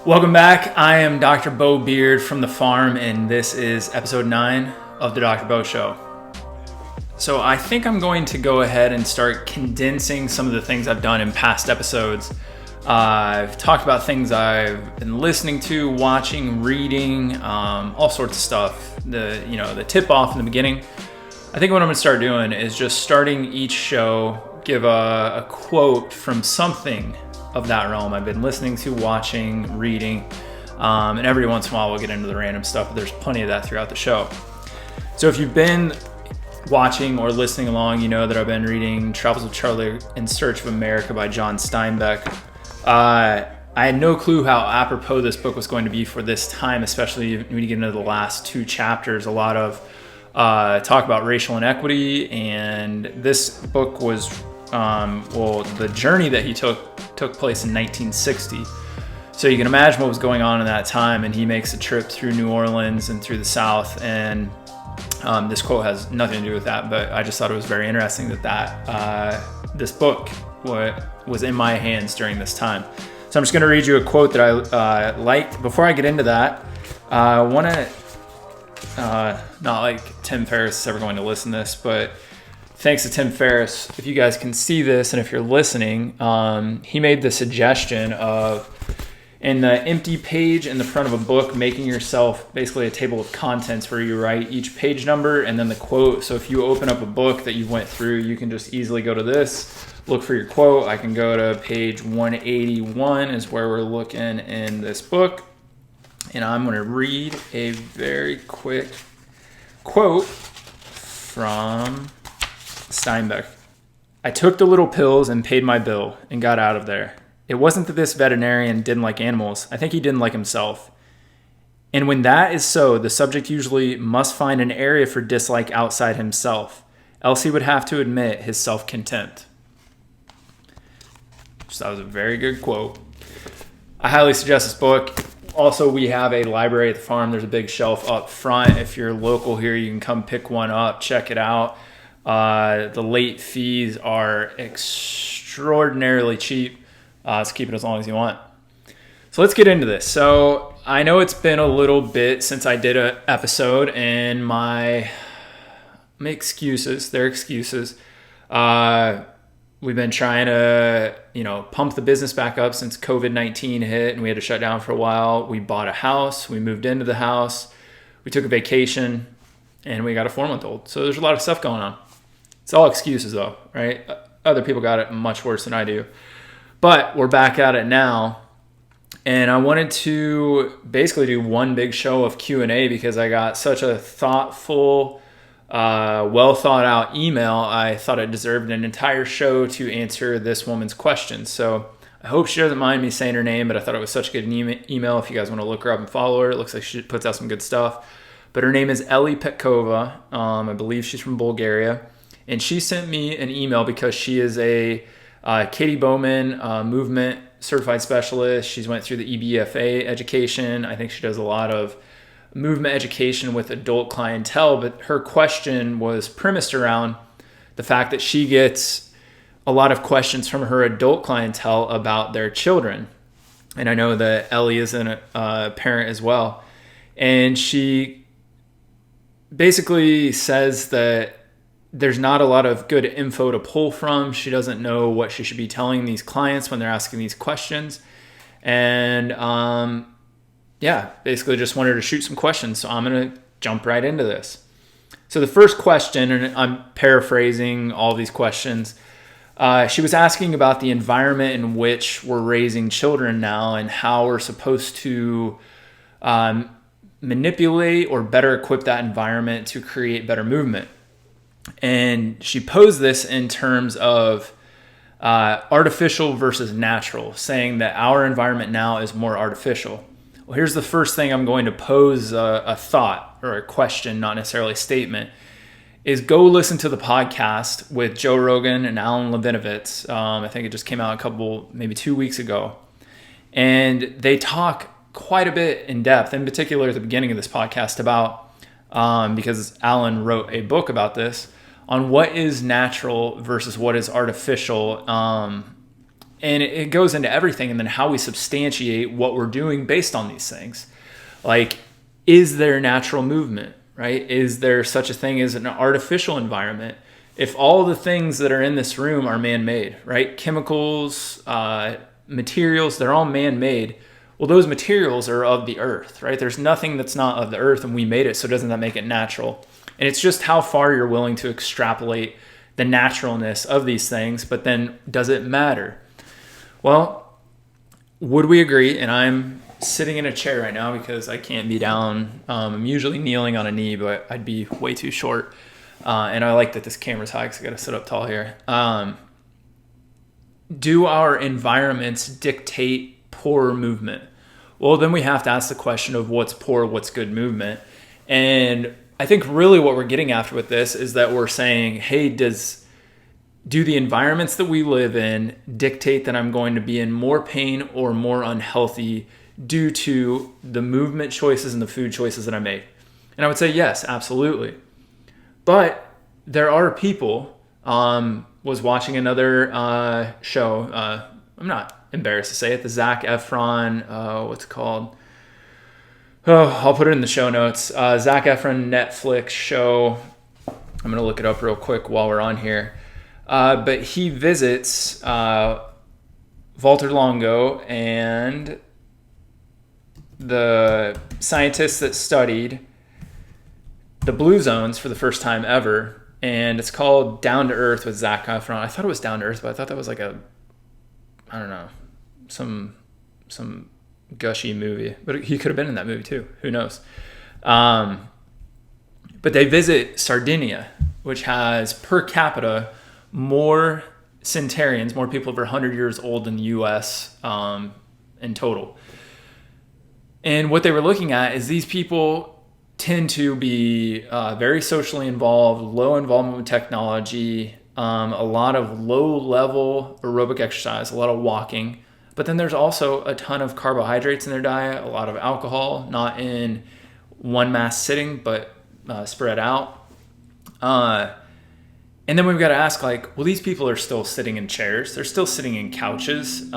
Welcome back. I am Dr. Beau Beard from the farm, and this is episode 9 of the Dr. Beau Show. So I think I'm going to go ahead and start condensing some of the things I've done in past episodes. I've talked about things I've been listening to, watching, reading, all sorts of stuff. The tip off in the beginning. I think what I'm going to start doing is just starting each show, give a quote from something of that realm I've been listening to, watching, reading, and every once in a while we'll get into the random stuff, but there's plenty of that throughout the show. So if you've been watching or listening along, you know that I've been reading Travels with Charlie in Search of America by John Steinbeck. I had no clue how apropos this book was going to be for this time, especially when you get into the last 2 chapters. A lot of talk about racial inequity, and this book was the journey that he took place in 1960. So you can imagine what was going on in that time, and he makes a trip through New Orleans and through the South, and this quote has nothing to do with that, but I just thought it was very interesting that this book was in my hands during this time. So I'm just going to read you a quote that I liked. Before I get into that, I want to, not like Tim Ferriss is ever going to listen to this, but thanks to Tim Ferriss, if you guys can see this and if you're listening, he made the suggestion of, in the empty page in the front of a book, making yourself basically a table of contents where you write each page number and then the quote. So if you open up a book that you went through, you can just easily go to this, look for your quote. I can go to page 181 is where we're looking in this book. And I'm going to read a very quick quote from Steinbeck. I took the little pills and paid my bill and got out of there. It wasn't that this veterinarian didn't like animals. I think he didn't like himself. And when that is so, the subject usually must find an area for dislike outside himself, else he would have to admit his self-contempt. So that was a very good quote. I highly suggest this book. Also, we have a library at the farm. There's a big shelf up front. If you're local here, you can come pick one up, check it out. The late fees are extraordinarily cheap. So keep it as long as you want. So let's get into this. So I know it's been a little bit since I did an episode, and my excuses, they're excuses. We've been trying to, pump the business back up since COVID-19 hit and we had to shut down for a while. We bought a house. We moved into the house. We took a vacation, and we got a 4-month-old. So there's a lot of stuff going on. It's all excuses though, right? Other people got it much worse than I do. But we're back at it now. And I wanted to basically do one big show of Q&A because I got such a thoughtful, well thought out email. I thought it deserved an entire show to answer this woman's questions. So I hope she doesn't mind me saying her name, but I thought it was such a good email. If you guys want to look her up and follow her, it looks like she puts out some good stuff. But her name is Ellie Petkova. I believe she's from Bulgaria. And she sent me an email because she is a Katie Bowman movement certified specialist. She's went through the EBFA education. I think she does a lot of movement education with adult clientele, but her question was premised around the fact that she gets a lot of questions from her adult clientele about their children. And I know that Ellie is a parent as well. And she basically says that there's not a lot of good info to pull from. She doesn't know what she should be telling these clients when they're asking these questions. And basically just wanted to shoot some questions. So I'm going to jump right into this. So the first question, and I'm paraphrasing all these questions, she was asking about the environment in which we're raising children now and how we're supposed to manipulate or better equip that environment to create better movement. And she posed this in terms of artificial versus natural, saying that our environment now is more artificial. Well, here's the first thing I'm going to pose a thought or a question, not necessarily a statement, is go listen to the podcast with Joe Rogan and Alan Levinovitz. I think it just came out maybe 2 weeks ago. And they talk quite a bit in depth, in particular at the beginning of this podcast about, because Alan wrote a book about this, on what is natural versus what is artificial And it goes into everything, and then how we substantiate what we're doing based on these things. Like, is there natural movement, right? Is there such a thing as an artificial environment? If all the things that are in this room are man-made, right? Chemicals, materials, they're all man-made. Well, those materials are of the earth, right? There's nothing that's not of the earth, and we made it, so doesn't that make it natural? And it's just how far you're willing to extrapolate the naturalness of these things, but then does it matter? Well, would we agree? And I'm sitting in a chair right now because I can't be down. I'm usually kneeling on a knee, but I'd be way too short. And I like that this camera's high because I got to sit up tall here. Do our environments dictate poor movement? Well, then we have to ask the question of what's poor, what's good movement. And I think really what we're getting after with this is that we're saying, hey, do the environments that we live in dictate that I'm going to be in more pain or more unhealthy due to the movement choices and the food choices that I make? And I would say yes, absolutely. But there are people, was watching another show, I'm not embarrassed to say it, the Zac Efron, what's it called? Oh, I'll put it in the show notes. Zac Efron Netflix show. I'm going to look it up real quick while we're on here. But he visits Walter Longo and the scientists that studied the blue zones for the first time ever. And it's called Down to Earth with Zac Efron. I thought it was Down to Earth, but I thought that was like I don't know, some gushy movie. But he could have been in that movie too. Who knows? But they visit Sardinia, which has per capita more centenarians, more people over 100 years old than the U.S. In total. And what they were looking at is these people tend to be very socially involved, low involvement with technology, a lot of low-level aerobic exercise, a lot of walking. But then there's also a ton of carbohydrates in their diet, a lot of alcohol, not in one mass sitting, but spread out. And then we've got to ask, like, well, these people are still sitting in chairs. They're still sitting in couches.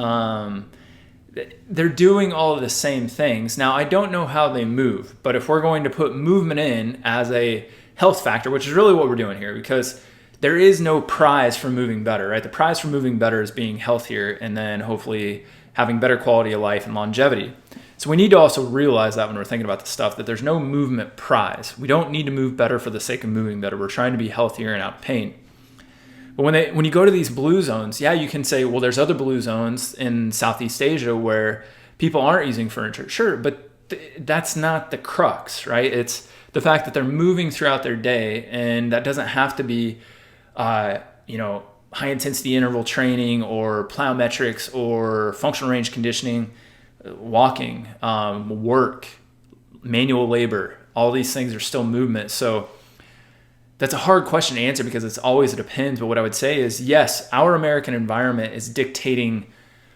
They're doing all of the same things. Now, I don't know how they move, but if we're going to put movement in as a health factor, which is really what we're doing here, because there is no prize for moving better, right? The prize for moving better is being healthier and then hopefully having better quality of life and longevity. So we need to also realize that when we're thinking about this stuff, that there's no movement prize. We don't need to move better for the sake of moving better. We're trying to be healthier and out of pain. But when you go to these blue zones, yeah, you can say, well, there's other blue zones in Southeast Asia where people aren't using furniture. Sure, but that's not the crux, right? It's the fact that they're moving throughout their day, and that doesn't have to be, high intensity interval training or plyometrics or functional range conditioning, walking, work, manual labor. All these things are still movement. So that's a hard question to answer because it's always, it depends. But what I would say is, yes, our American environment is dictating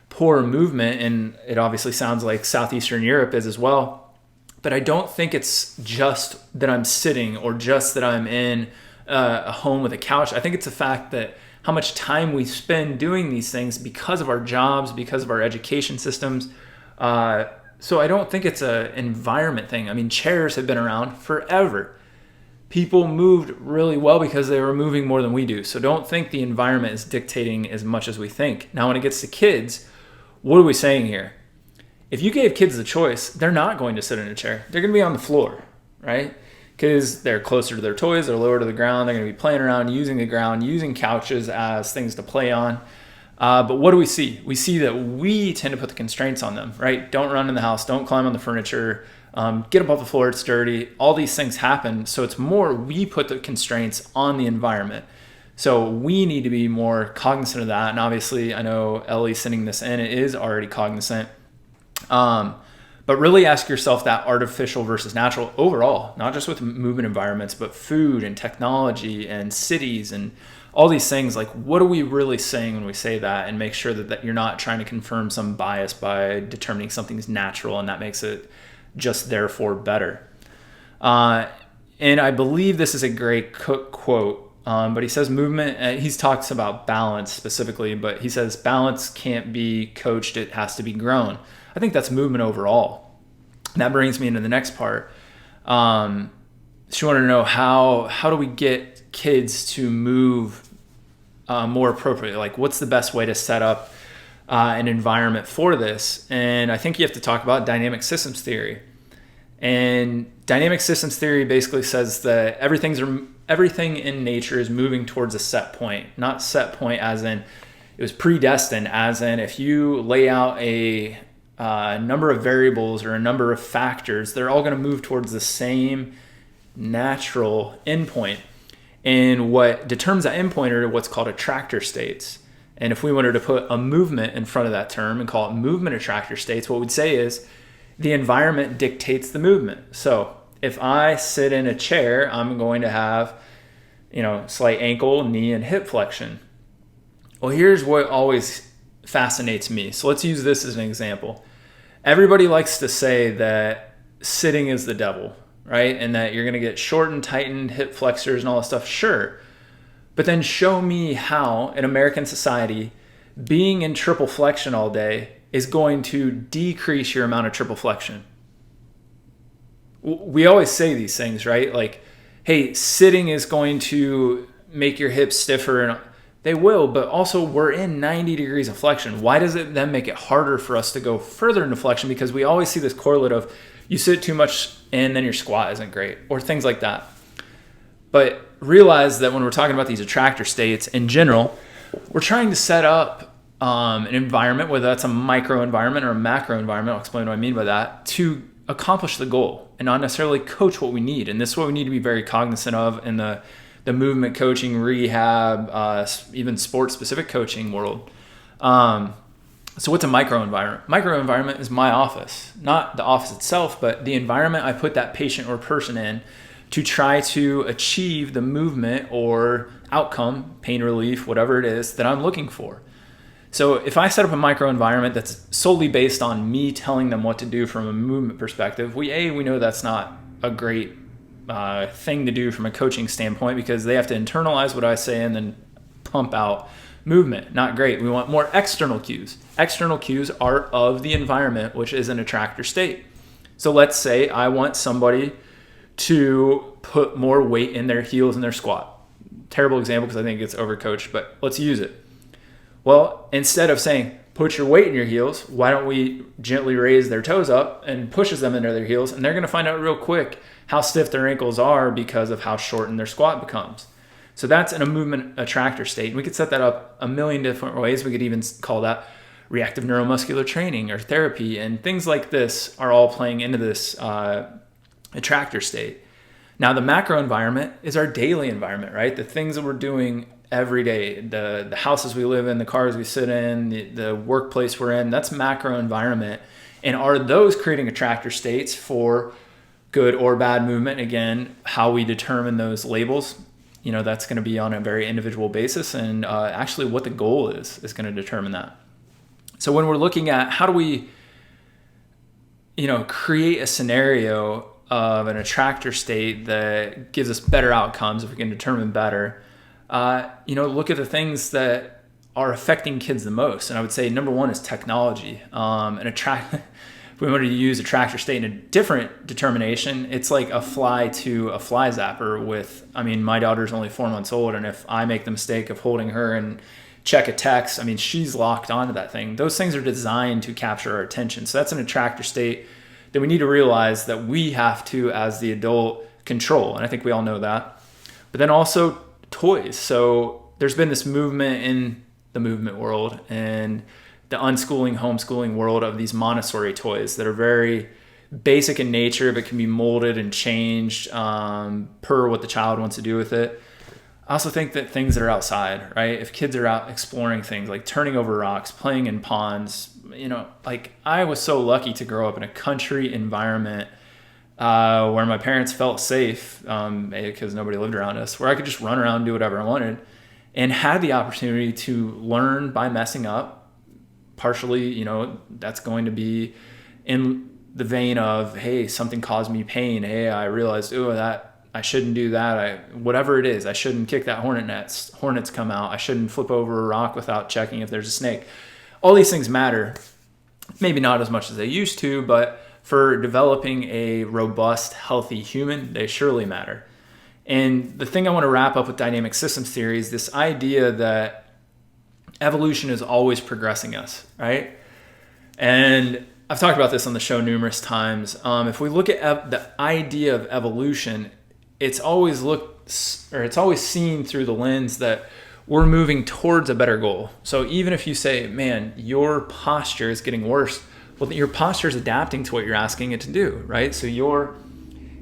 poor movement, and it obviously sounds like Southeastern Europe is as well. But I don't think it's just that I'm sitting or just that I'm in a home with a couch. I think it's the fact that how much time we spend doing these things because of our jobs, because of our education systems. So I don't think it's an environment thing. I mean, chairs have been around forever. People moved really well because they were moving more than we do. So don't think the environment is dictating as much as we think. Now, when it gets to kids, what are we saying here? If you gave kids the choice, they're not going to sit in a chair. They're going to be on the floor, right? Because they're closer to their toys, they're lower to the ground, they're going to be playing around, using the ground, using couches as things to play on. But what do we see? We see that we tend to put the constraints on them, right? Don't run in the house, don't climb on the furniture, get up off the floor, it's dirty. All these things happen. So it's more we put the constraints on the environment. So we need to be more cognizant of that. And obviously, I know Ellie's sending this in, it is already cognizant. But really ask yourself that artificial versus natural overall, not just with movement environments, but food and technology and cities and all these things. Like, what are we really saying when we say that? And make sure that you're not trying to confirm some bias by determining something's natural and that makes it just therefore better. And I believe this is a great Cook quote. but he says movement, he talks about balance specifically, but he says balance can't be coached, it has to be grown. I think that's movement overall. And that brings me into the next part. She wanted to know how do we get kids to move more appropriately? Like, what's the best way to set up an environment for this? And I think you have to talk about dynamic systems theory. And dynamic systems theory basically says that everything in nature is moving towards a set point, not set point as in it was predestined, as in if you lay out a number of variables or a number of factors, they're all going to move towards the same natural endpoint. And what determines that endpoint are what's called attractor states. And if we wanted to put a movement in front of that term and call it movement attractor states, what we'd say is the environment dictates the movement. So if I sit in a chair, I'm going to have, slight ankle, knee, and hip flexion. Well, here's what always fascinates me. So let's use this as an example. Everybody likes to say that sitting is the devil, right? And that you're going to get shortened, tightened hip flexors and all that stuff. Sure. But then show me how in American society, being in triple flexion all day is going to decrease your amount of triple flexion. We always say these things, right? Like, hey, sitting is going to make your hips stiffer, and they will, but also we're in 90 degrees of flexion. Why does it then make it harder for us to go further into flexion? Because we always see this correlate of you sit too much and then your squat isn't great, or things like that. But realize that when we're talking about these attractor states in general, we're trying to set up an environment, whether that's a micro environment or a macro environment, I'll explain what I mean by that, to accomplish the goal and not necessarily coach what we need. And this is what we need to be very cognizant of in the movement coaching, rehab, even sports-specific coaching world. So what's a micro environment? Micro environment is my office, not the office itself, but the environment I put that patient or person in to try to achieve the movement or outcome, pain relief, whatever it is that I'm looking for. So if I set up a micro environment that's solely based on me telling them what to do from a movement perspective, we know that's not a great thing to do from a coaching standpoint, because they have to internalize what I say and then pump out movement. Not great. We want more external cues. External cues are of the environment, which is an attractor state. So let's say I want somebody to put more weight in their heels in their squat. Terrible example because I think it's overcoached, but let's use it. Well, instead of saying, put your weight in your heels, why don't we gently raise their toes up and pushes them into their heels, and they're going to find out real quick how stiff their ankles are because of how shortened their squat becomes. So that's in a movement attractor state. And we could set that up a million different ways. We could even call that reactive neuromuscular training or therapy, and things like this are all playing into this attractor state. Now, the macro environment is our daily environment, right? The things that we're doing every day, the houses we live in, the cars we sit in, the workplace we're in, that's macro environment. And are those creating attractor states for good or bad movement? Again, how we determine those labels, that's going to be on a very individual basis. And actually what the goal is going to determine that. So when we're looking at how do we, create a scenario of an attractor state that gives us better outcomes, if we can determine better, look at the things that are affecting kids the most. And I would say number one is technology. If we wanted to use attractor state in a different determination, it's like a fly to a fly zapper my daughter's only 4 months old. And if I make the mistake of holding her and check a text, she's locked onto that thing. Those things are designed to capture our attention. So that's an attractor state that we need to realize that we have to, as the adult, control. And I think we all know that. But then also toys. So there's been this movement in the movement world and the unschooling, homeschooling world of these Montessori toys that are very basic in nature, but can be molded and changed per what the child wants to do with it. I also think that things that are outside, right? If kids are out exploring things like turning over rocks, playing in ponds, I was so lucky to grow up in a country environment where my parents felt safe because nobody lived around us, where I could just run around and do whatever I wanted, and had the opportunity to learn by messing up. Partially, that's going to be in the vein of, hey, something caused me pain. Hey, I realized, that I shouldn't do that. Whatever it is, I shouldn't kick that hornet nest. Hornets come out. I shouldn't flip over a rock without checking if there's a snake. All these things matter. Maybe not as much as they used to, but for developing a robust, healthy human, they surely matter. And the thing I want to wrap up with dynamic systems theory is this idea that evolution is always progressing us, right? And I've talked about this on the show numerous times. If we look at the idea of evolution, it's always seen through the lens that we're moving towards a better goal. So even if you say, man, your posture is getting worse, well, your posture is adapting to what you're asking it to do, right? So you're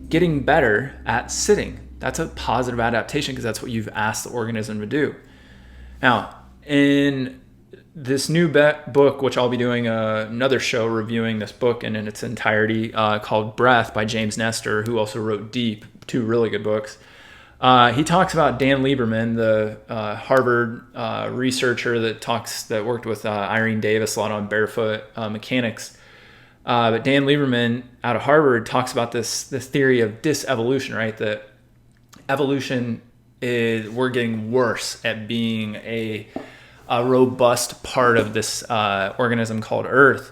getting better at sitting. That's a positive adaptation because that's what you've asked the organism to do. Now, in this new book, which I'll be doing another show reviewing this book in its entirety, called Breath by James Nestor, who also wrote Deep, 2 really good books. He talks about Dan Lieberman, the Harvard researcher that worked with Irene Davis a lot on barefoot mechanics. But Dan Lieberman out of Harvard talks about this theory of disevolution, right? That evolution is, we're getting worse at being a robust part of this organism called Earth.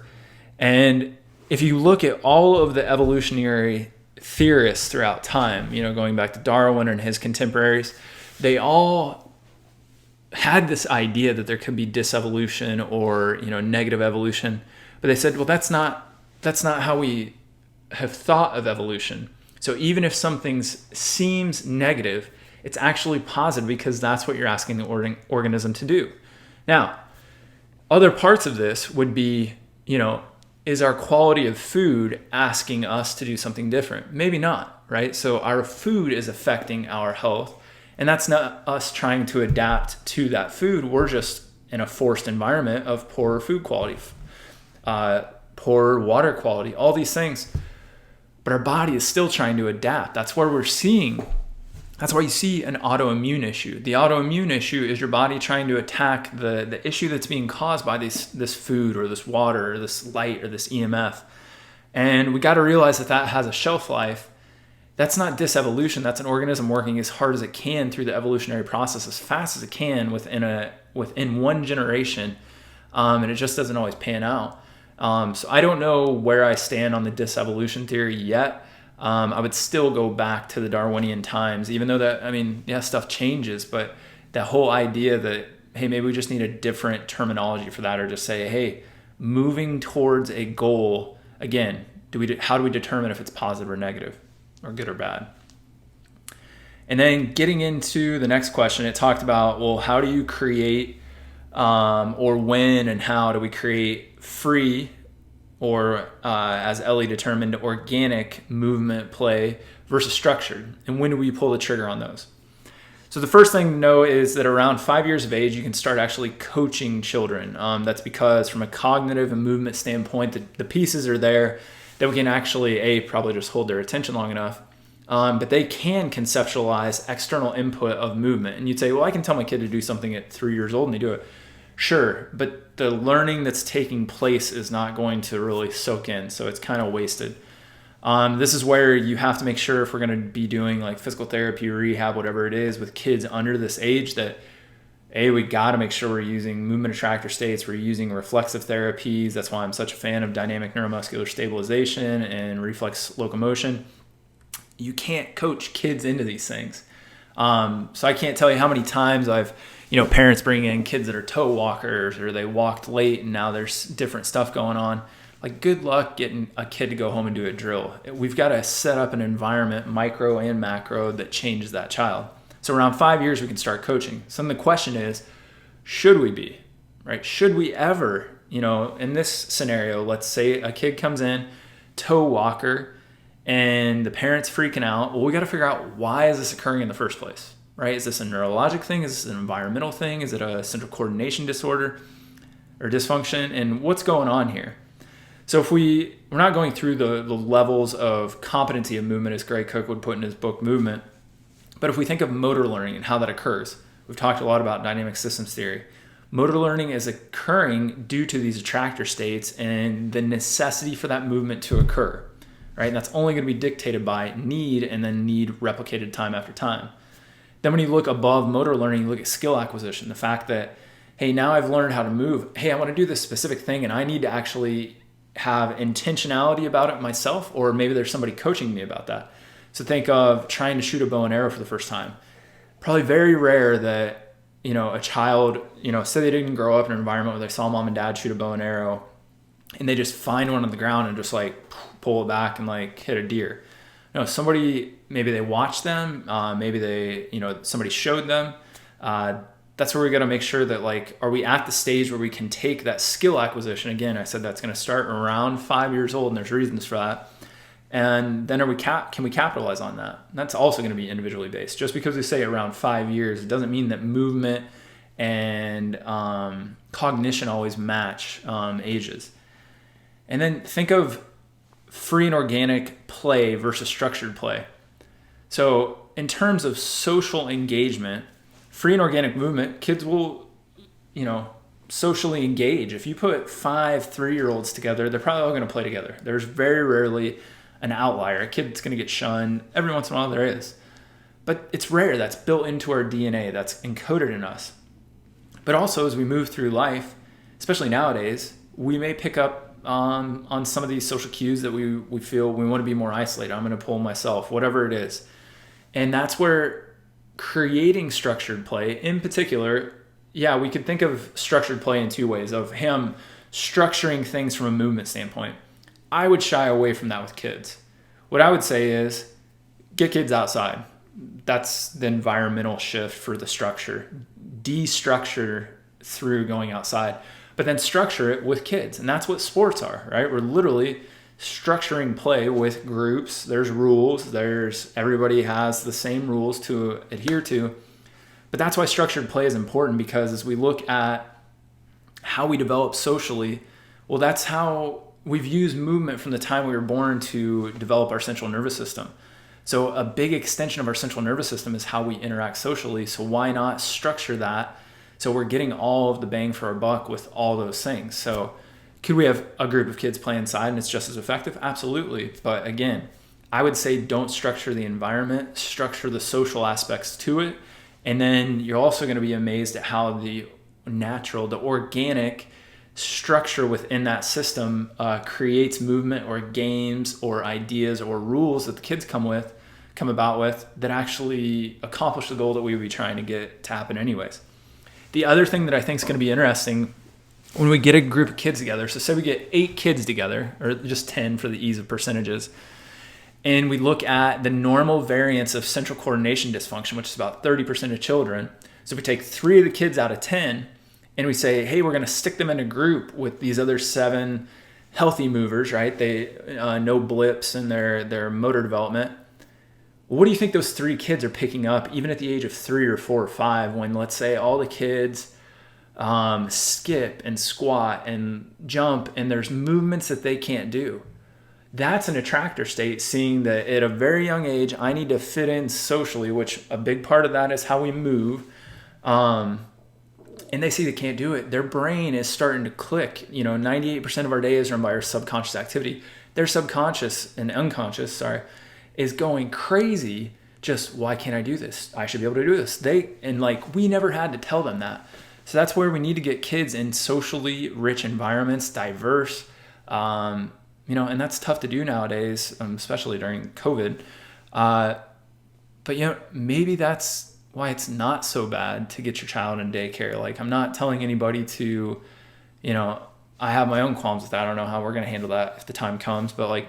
And if you look at all of the evolutionary theorists throughout time, going back to Darwin and his contemporaries, they all had this idea that there could be disevolution or negative evolution, but they said, well, that's not how we have thought of evolution. So even if something seems negative, it's actually positive because that's what you're asking the organism to do. Now, other parts of this would be, is our quality of food asking us to do something different? Maybe not, right? So our food is affecting our health, and that's not us trying to adapt to that food. We're just in a forced environment of poor food quality, poor water quality, all these things. But our body is still trying to adapt. That's why you see an autoimmune issue. The autoimmune issue is your body trying to attack the issue that's being caused by this food or this water or this light or this EMF. And we got to realize that has a shelf life. That's not disevolution. That's an organism working as hard as it can through the evolutionary process, as fast as it can within one generation. And it just doesn't always pan out. So I don't know where I stand on the disevolution theory yet. I would still go back to the Darwinian times, even though stuff changes, but that whole idea that, hey, maybe we just need a different terminology for that, or just say, hey, moving towards a goal, again, how do we determine if it's positive or negative or good or bad? And then getting into the next question, it talked about, well, how do you create or when and how do we create free or as Ellie determined, organic movement play versus structured, and when do we pull the trigger on those? So the first thing to know is that around 5 years of age, you can start actually coaching children. That's because from a cognitive and movement standpoint, the pieces are there that we can actually, probably just hold their attention long enough, but they can conceptualize external input of movement. And you'd say, well, I can tell my kid to do something at 3 years old and they do it. Sure, but the learning that's taking place is not going to really soak in, so it's kind of wasted. This is where you have to make sure, if we're going to be doing like physical therapy, rehab, whatever it is, with kids under this age, that we got to make sure we're using movement attractor states, we're using reflexive therapies. That's why I'm such a fan of dynamic neuromuscular stabilization and reflex locomotion. You can't coach kids into these things. So I can't tell you how many times I've parents bring in kids that are toe walkers, or they walked late and now there's different stuff going on. Like, good luck getting a kid to go home and do a drill. We've got to set up an environment, micro and macro, that changes that child. So around 5 years, we can start coaching. So then the question is, should we be, right? Should we ever, in this scenario, let's say a kid comes in, toe walker, and the parent's freaking out. Well, we got to figure out, why is this occurring in the first place? Right? Is this a neurologic thing? Is this an environmental thing? Is it a central coordination disorder or dysfunction? And what's going on here? So if we're not going through the levels of competency of movement, as Gray Cook would put in his book Movement, but if we think of motor learning and how that occurs, we've talked a lot about dynamic systems theory. Motor learning is occurring due to these attractor states and the necessity for that movement to occur. right? And that's only going to be dictated by need, and then need replicated time after time. Then when you look above motor learning, you look at skill acquisition, the fact that, hey, now I've learned how to move. Hey, I want to do this specific thing, and I need to actually have intentionality about it myself, or maybe there's somebody coaching me about that. So think of trying to shoot a bow and arrow for the first time. Probably very rare that, a child, say they didn't grow up in an environment where they saw mom and dad shoot a bow and arrow, and they just find one on the ground and just like pull it back and like hit a deer. Somebody, maybe they watched them, maybe they, somebody showed them. That's where we got to make sure that, like, are we at the stage where we can take that skill acquisition? Again, I said that's going to start around 5 years old, and there's reasons for that. And then can we capitalize on that? And that's also going to be individually based. Just because we say around 5 years, it doesn't mean that movement and cognition always match ages. And then think of free and organic play versus structured play. So in terms of social engagement, free and organic movement, kids will, socially engage. If you put 5 3-year-olds together, they're probably all going to play together. There's very rarely an outlier. A kid's going to get shunned. Every once in a while there is. But it's rare. That's built into our DNA. That's encoded in us. But also as we move through life, especially nowadays, we may pick up on some of these social cues that we feel we want to be more isolated. I'm going to pull myself, whatever it is. And that's where creating structured play, in particular, we could think of structured play in 2 ways, of him structuring things from a movement standpoint. I would shy away from that with kids. What I would say is get kids outside. That's the environmental shift for the structure. Destructure through going outside, but then structure it with kids. And that's what sports are, right? We're literally structuring play with groups. There's rules. Everybody has the same rules to adhere to. But that's why structured play is important, because as we look at how we develop socially, well, that's how we've used movement from the time we were born to develop our central nervous system. So a big extension of our central nervous system is how we interact socially. So why not structure that so we're getting all of the bang for our buck with all those things? So could we have a group of kids play inside and it's just as effective? Absolutely. But again, I would say don't structure the environment, structure the social aspects to it. And then you're also going to be amazed at how the organic structure within that system creates movement or games or ideas or rules that the kids come about with that actually accomplish the goal that we would be trying to get to happen anyways. The other thing that I think is going to be interesting when we get a group of kids together, so say we get 8 kids together, or just 10 for the ease of percentages, and we look at the normal variance of central coordination dysfunction, which is about 30% of children. So if we take 3 of the kids out of 10 and we say, hey, we're going to stick them in a group with these other 7 healthy movers, right? They no blips in their motor development. What do you think those 3 kids are picking up, even at the age of 3 or 4 or 5, when, let's say, all the kids skip and squat and jump, and there's movements that they can't do? That's an attractor state, seeing that at a very young age, I need to fit in socially, which a big part of that is how we move. And they see they can't do it. Their brain is starting to click. 98% of our day is run by our subconscious activity. Their subconscious and unconscious, is going crazy. Just, why can't I do this? I should be able to do this. We never had to tell them that. So that's where we need to get kids in socially rich environments, diverse, and that's tough to do nowadays, especially during COVID. But maybe that's why it's not so bad to get your child in daycare. Like, I'm not telling anybody to, I have my own qualms with that. I don't know how we're going to handle that if the time comes, but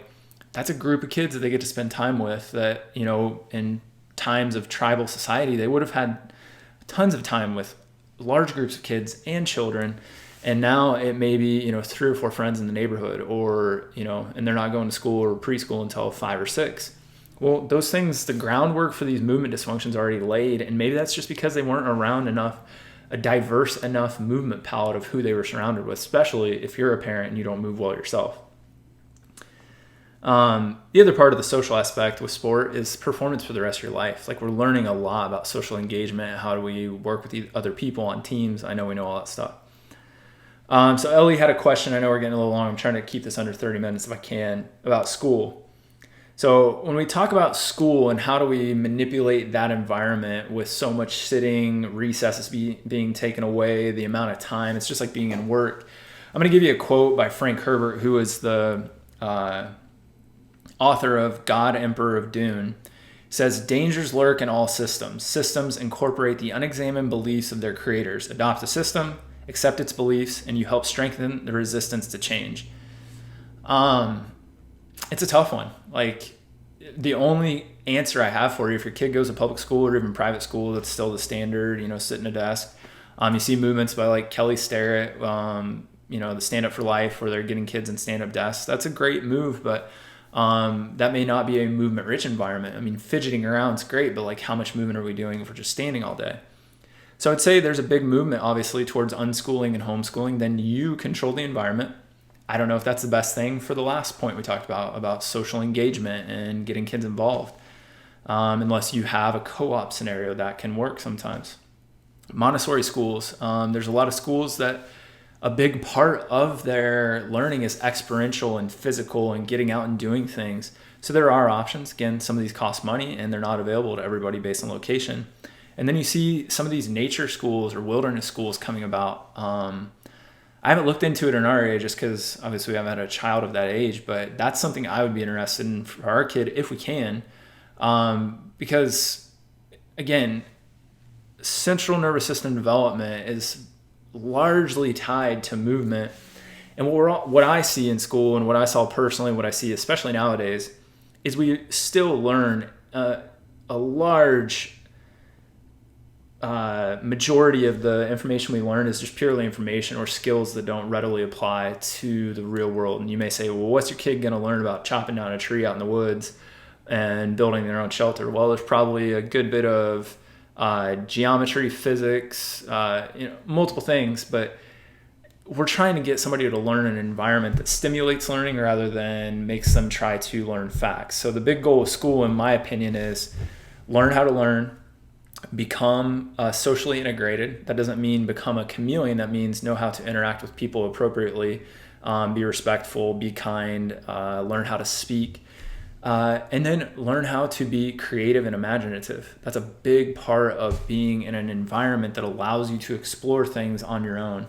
that's a group of kids that they get to spend time with that, in times of tribal society, they would have had tons of time with large groups of kids and children. And now it may be, 3 or 4 friends in the neighborhood, or, and they're not going to school or preschool until 5 or 6. Well, those things, the groundwork for these movement dysfunctions are already laid. And maybe that's just because they weren't around a diverse enough movement palette of who they were surrounded with, especially if you're a parent and you don't move well yourself. The other part of the social aspect with sport is performance for the rest of your life. We're learning a lot about social engagement. How do we work with other people on teams? I know we know all that stuff. So Ellie had a question. I know we're getting a little long. I'm trying to keep this under 30 minutes if I can, about school. So when we talk about school and how do we manipulate that environment with so much sitting, recesses being taken away, the amount of time, it's just like being in work. I'm going to give you a quote by Frank Herbert, who is the author of God, Emperor of Dune. He says, dangers lurk in all systems. Systems incorporate the unexamined beliefs of their creators. Adopt a system, accept its beliefs, and you help strengthen the resistance to change. It's a tough one. Like, the only answer I have for you, if your kid goes to public school or even private school, that's still the standard, sit in a desk. You see movements by like Kelly Starrett, the Stand Up for Life, where they're getting kids in stand-up desks. That's a great move, but that may not be a movement-rich environment. I mean, fidgeting around is great, but like, how much movement are we doing if we're just standing all day? So I'd say there's a big movement, obviously, towards unschooling and homeschooling. Then you control the environment. I don't know if that's the best thing for the last point we talked about social engagement and getting kids involved, unless you have a co-op scenario that can work sometimes. Montessori schools, there's a lot of schools that a big part of their learning is experiential and physical and getting out and doing things. So there are options. Again, some of these cost money and they're not available to everybody based on location. And then you see some of these nature schools or wilderness schools coming about. I haven't looked into it in our age just because obviously we haven't had a child of that age, but that's something I would be interested in for our kid if we can. Because again, central nervous system development is largely tied to movement. And what I see in school and what I saw personally, what I see especially nowadays, is we still learn a large majority of the information we learn is just purely information or skills that don't readily apply to the real world. And you may say, well, what's your kid going to learn about chopping down a tree out in the woods and building their own shelter? Well, there's probably a good bit of geometry, physics, multiple things, but we're trying to get somebody to learn in an environment that stimulates learning rather than makes them try to learn facts. So the big goal of school, in my opinion, is learn how to learn, become socially integrated. That doesn't mean become a chameleon. That means know how to interact with people appropriately, be respectful, be kind, learn how to speak, and then learn how to be creative and imaginative. That's a big part of being in an environment that allows you to explore things on your own,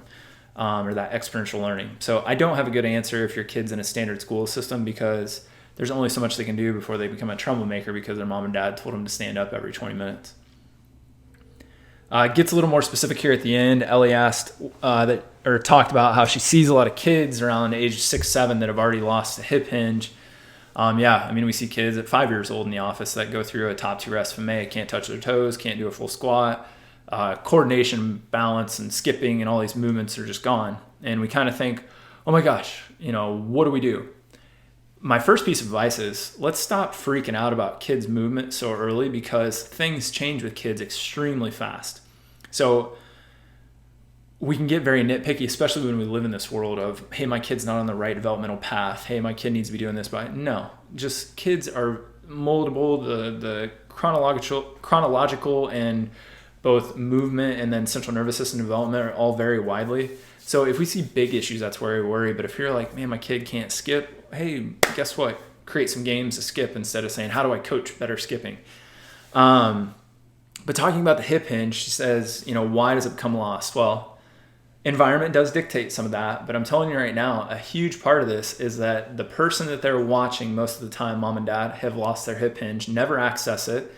or that experiential learning. So I don't have a good answer if your kid's in a standard school system, because there's only so much they can do before they become a troublemaker because their mom and dad told them to stand up every 20 minutes. It gets a little more specific here at the end. Ellie talked about how she sees a lot of kids around age 6, 7 that have already lost a hip hinge. We see kids at 5 years old in the office that go through a top 2 FMA, can't touch their toes, can't do a full squat. Coordination, balance, and skipping and all these movements are just gone. And we kind of think, oh my gosh, what do we do? My first piece of advice is let's stop freaking out about kids' movement so early, because things change with kids extremely fast. So we can get very nitpicky, especially when we live in this world of, hey, my kid's not on the right developmental path. Hey, my kid needs to be doing this. But no, just kids are moldable. The chronological and both movement and then central nervous system development are all very widely. So if we see big issues, that's where I worry. But if you're like, man, my kid can't skip, hey, guess what? Create some games to skip instead of saying, how do I coach better skipping? But talking about the hip hinge, she says, why does it become lost? Well, environment does dictate some of that. But I'm telling you right now, a huge part of this is that the person that they're watching most of the time, mom and dad, have lost their hip hinge, never access it.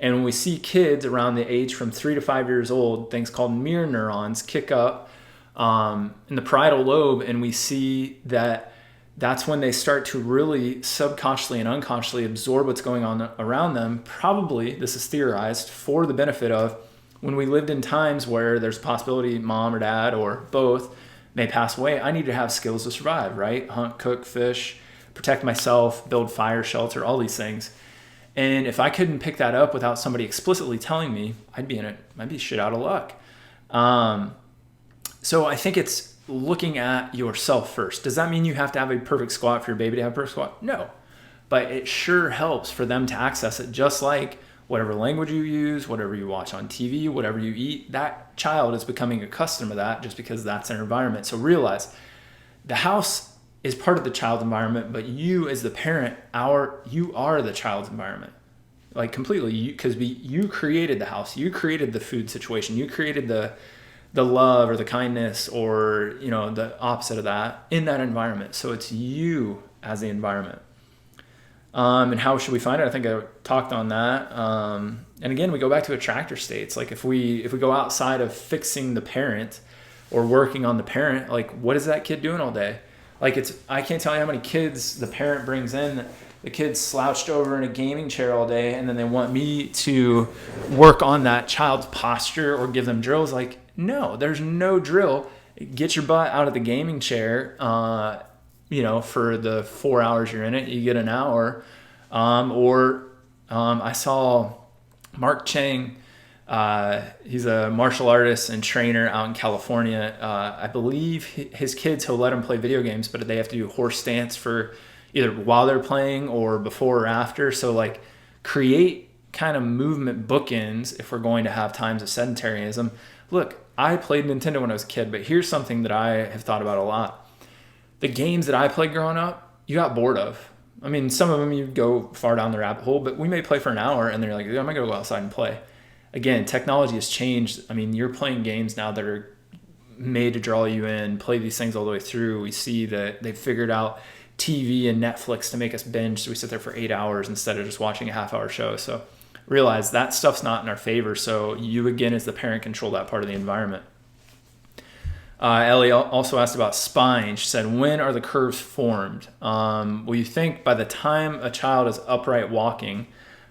And when we see kids around the age from 3 to 5 years old, things called mirror neurons kick up in the parietal lobe, and we see that's when they start to really subconsciously and unconsciously absorb what's going on around them. Probably, this is theorized, for the benefit of when we lived in times where there's a possibility mom or dad or both may pass away, I need to have skills to survive, right? Hunt, cook, fish, protect myself, build fire, shelter, all these things. And if I couldn't pick that up without somebody explicitly telling me, I'd be shit out of luck. So I think it's looking at yourself first. Does that mean you have to have a perfect squat for your baby to have a perfect squat? No. But it sure helps for them to access it, just like whatever language you use, whatever you watch on TV, whatever you eat, that child is becoming accustomed to that just because that's their environment. So realize the house is part of the child's environment, but you as the parent, you are the child's environment, like completely. Because you created the house, you created the food situation, you created the love or the kindness or the opposite of that in that environment. So it's you as the environment. And how should we find it? I think I talked on that. And again, we go back to attractor states. Like if we go outside of fixing the parent or working on the parent, like what is that kid doing all day? Like I can't tell you how many kids the parent brings in. The kid's slouched over in a gaming chair all day, and then they want me to work on that child's posture or give them drills. Like, no, there's no drill. Get your butt out of the gaming chair. For the 4 hours you're in it, you get an hour. I saw Mark Chang. He's a martial artist and trainer out in California. I believe his kids, he'll let them play video games, but they have to do horse stance for either while they're playing or before or after. So like create kind of movement bookends if we're going to have times of sedentarism. Look, I played Nintendo when I was a kid, but here's something that I have thought about a lot. The games that I played growing up, you got bored of. I mean, some of them you go far down the rabbit hole, but we may play for an hour and they're like, I'm going to go outside and play. Again, technology has changed. I mean, you're playing games now that are made to draw you in, play these things all the way through. We see that they've figured out TV and Netflix to make us binge, so we sit there for 8 hours instead of just watching a half-hour show. So realize that stuff's not in our favor. So you, again, as the parent, control that part of the environment. Ellie also asked about spine. She said, when are the curves formed? Well, you think by the time a child is upright walking,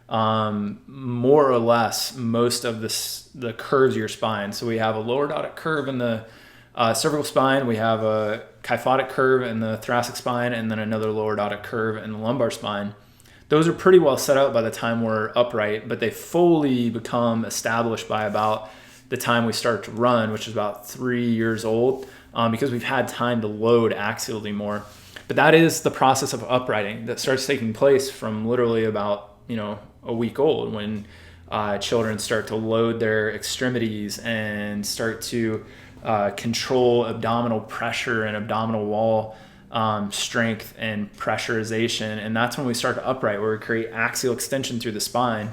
more or less most of the curves of your spine. So we have a lordotic curve in the cervical spine. We have a kyphotic curve in the thoracic spine, and then another lordotic curve in the lumbar spine. Those are pretty well set out by the time we're upright, but they fully become established by about the time we start to run, which is about 3 years old, because we've had time to load axially more. But that is the process of uprighting that starts taking place from literally about a week old, when children start to load their extremities and start to control abdominal pressure and abdominal wall strength and pressurization. And that's when we start to upright, where we create axial extension through the spine.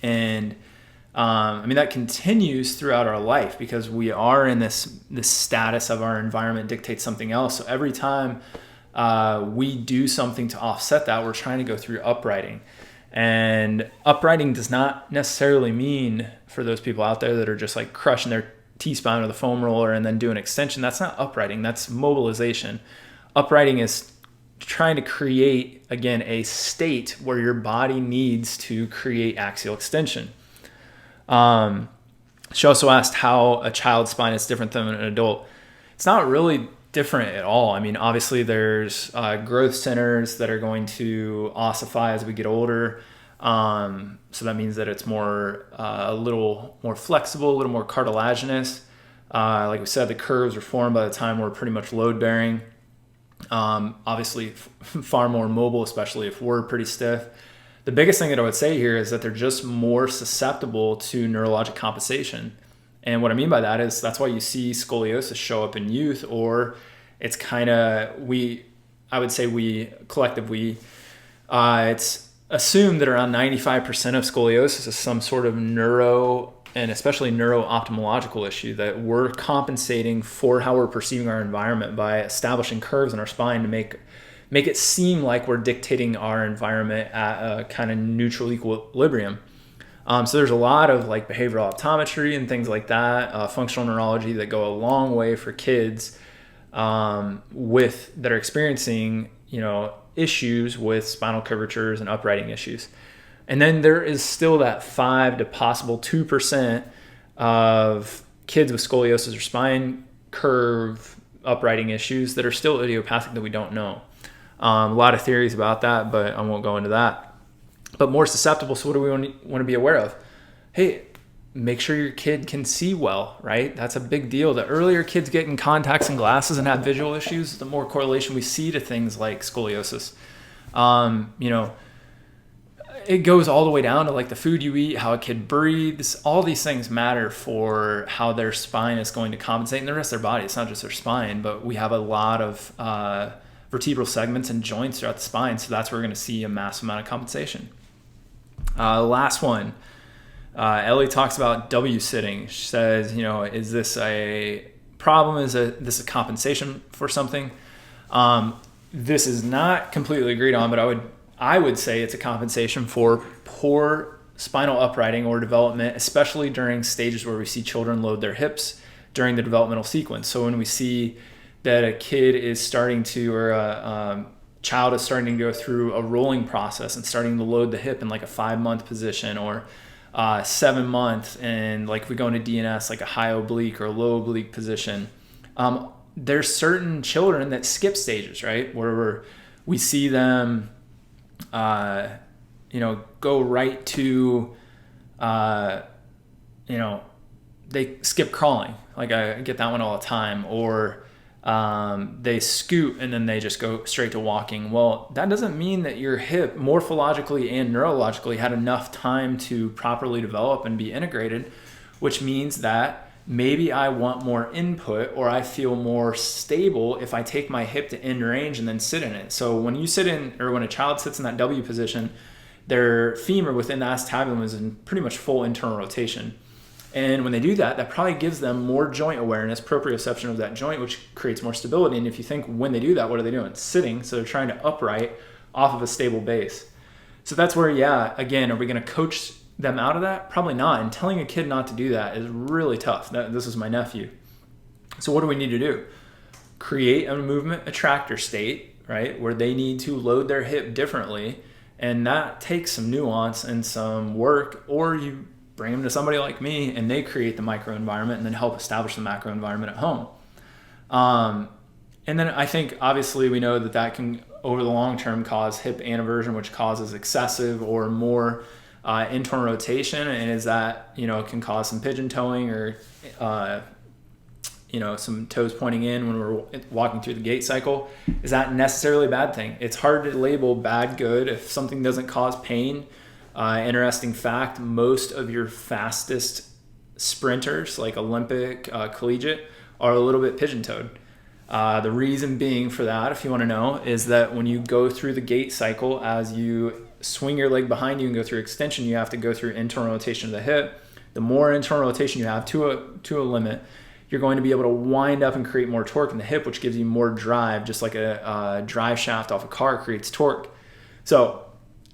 And that continues throughout our life, because we are in this status of our environment dictates something else. So every time we do something to offset that, we're trying to go through uprighting. And uprighting does not necessarily mean, for those people out there that are just like crushing their T-spine or the foam roller and then doing extension, that's not uprighting, that's mobilization. Uprighting is trying to create, again, a state where your body needs to create axial extension. She also asked how a child's spine is different than an adult. It's not really different at all. I mean, obviously there's growth centers that are going to ossify as we get older. So that means that it's a little more flexible, a little more cartilaginous. Like we said, the curves are formed by the time we're pretty much load bearing. Obviously far more mobile, especially if we're pretty stiff. The biggest thing that I would say here is that they're just more susceptible to neurologic compensation. And what I mean by that is that's why you see scoliosis show up in youth, or it's kind of, I would say collectively, it's assumed that around 95% of scoliosis is some sort of neuro, and especially neuro-ophthalmological issue, that we're compensating for how we're perceiving our environment by establishing curves in our spine to make it seem like we're dictating our environment at a kind of neutral equilibrium. So there's a lot of like behavioral optometry and things like that, functional neurology, that go a long way for kids that are experiencing issues with spinal curvatures and uprighting issues. And then there is still that 5 to possible 2% of kids with scoliosis or spine curve uprighting issues that are still idiopathic that we don't know. A lot of theories about that, but I won't go into that. But more susceptible, so what do we want to be aware of? Hey, make sure your kid can see well, right? That's a big deal. The earlier kids get in contacts and glasses and have visual issues, the more correlation we see to things like scoliosis. It goes all the way down to like the food you eat, how a kid breathes. All these things matter for how their spine is going to compensate, and the rest of their body. It's not just their spine, but we have a lot of vertebral segments and joints throughout the spine. So that's where we're going to see a massive amount of compensation. Last one. Ellie talks about W sitting. She says, is this a problem? Is this a compensation for something? This is not completely agreed on, but I would say it's a compensation for poor spinal uprighting or development, especially during stages where we see children load their hips during the developmental sequence. So when we see that a kid is starting to, or a child is starting to go through a rolling process and starting to load the hip in like a 5-month position, or 7 months, and like we go into DNS, like a high oblique or low oblique position. There's certain children that skip stages, right? Where we see them, go right to, they skip crawling. Like I get that one all the time. Or they scoot and then they just go straight to walking. Well, that doesn't mean that your hip morphologically and neurologically had enough time to properly develop and be integrated, which means that maybe I want more input, or I feel more stable if I take my hip to end range and then sit in it. So when you sit in, or when a child sits in that W position, their femur within the acetabulum is in pretty much full internal rotation. And when they do that, that probably gives them more joint awareness, proprioception of that joint, which creates more stability. And if you think when they do that, what are they doing? Sitting. So they're trying to upright off of a stable base. So that's where, again, are we going to coach them out of that? Probably not. And telling a kid not to do that is really tough. This is my nephew. So what do we need to do? Create a movement attractor state, right, where they need to load their hip differently. And that takes some nuance and some work, or you bring them to somebody like me and they create the microenvironment and then help establish the macro environment at home. And then I think obviously we know that can over the long term cause hip aneurysm, which causes excessive or more internal rotation, and is that it can cause some pigeon toeing or some toes pointing in when we're walking through the gait cycle. Is that necessarily a bad thing? It's hard to label bad good if something doesn't cause pain. Interesting fact, most of your fastest sprinters, like Olympic, collegiate, are a little bit pigeon-toed. The reason being for that, if you want to know, is that when you go through the gait cycle, as you swing your leg behind you and go through extension, you have to go through internal rotation of the hip. The more internal rotation you have to a limit, you're going to be able to wind up and create more torque in the hip, which gives you more drive, just like a drive shaft off a car creates torque. So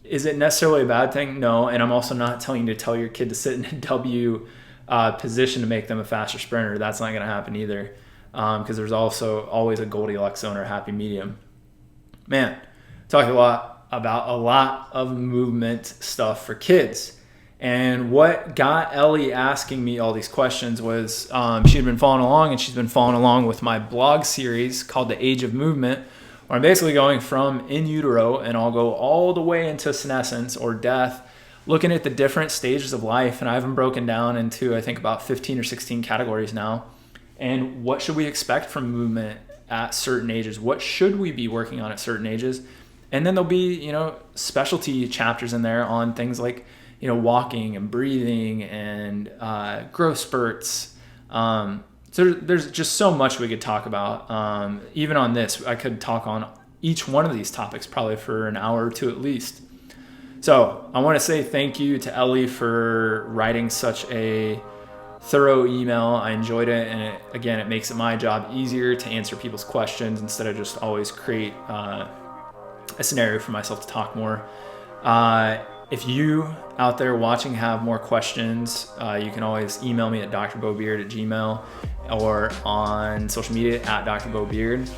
is it necessarily a bad thing? No. And I'm also not telling you to tell your kid to sit in a W position to make them a faster sprinter. That's not going to happen either, because there's also always a Goldilocks zone or a happy medium. Man, talked about a lot of movement stuff for kids. And what got Ellie asking me all these questions was she'd been following along, and she's been following along with my blog series called The Age of Movement, where I'm basically going from in utero, and I'll go all the way into senescence or death, looking at the different stages of life. And I have them broken down into, I think, about 15 or 16 categories now. And what should we expect from movement at certain ages? What should we be working on at certain ages? And then there'll be, specialty chapters in there on things like, walking and breathing and growth spurts. So there's just so much we could talk about. Even on this, I could talk on each one of these topics probably for an hour or two at least. So I want to say thank you to Ellie for writing such a thorough email. I enjoyed it, and it makes it my job easier to answer people's questions instead of just always create a scenario for myself to talk more. If you out there watching have more questions, you can always email me at drbeaubeard@gmail.com or on social media at drbeaubeard.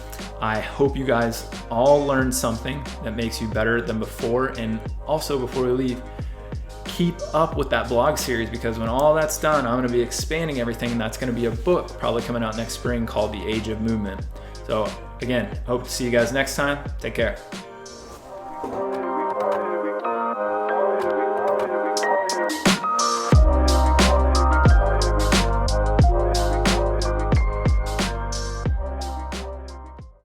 I hope you guys all learned something that makes you better than before. And also, before we leave, keep up with that blog series, because when all that's done, I'm going to be expanding everything, and that's going to be a book probably coming out next spring called The Age of Movement. So again, hope to see you guys next time. Take care.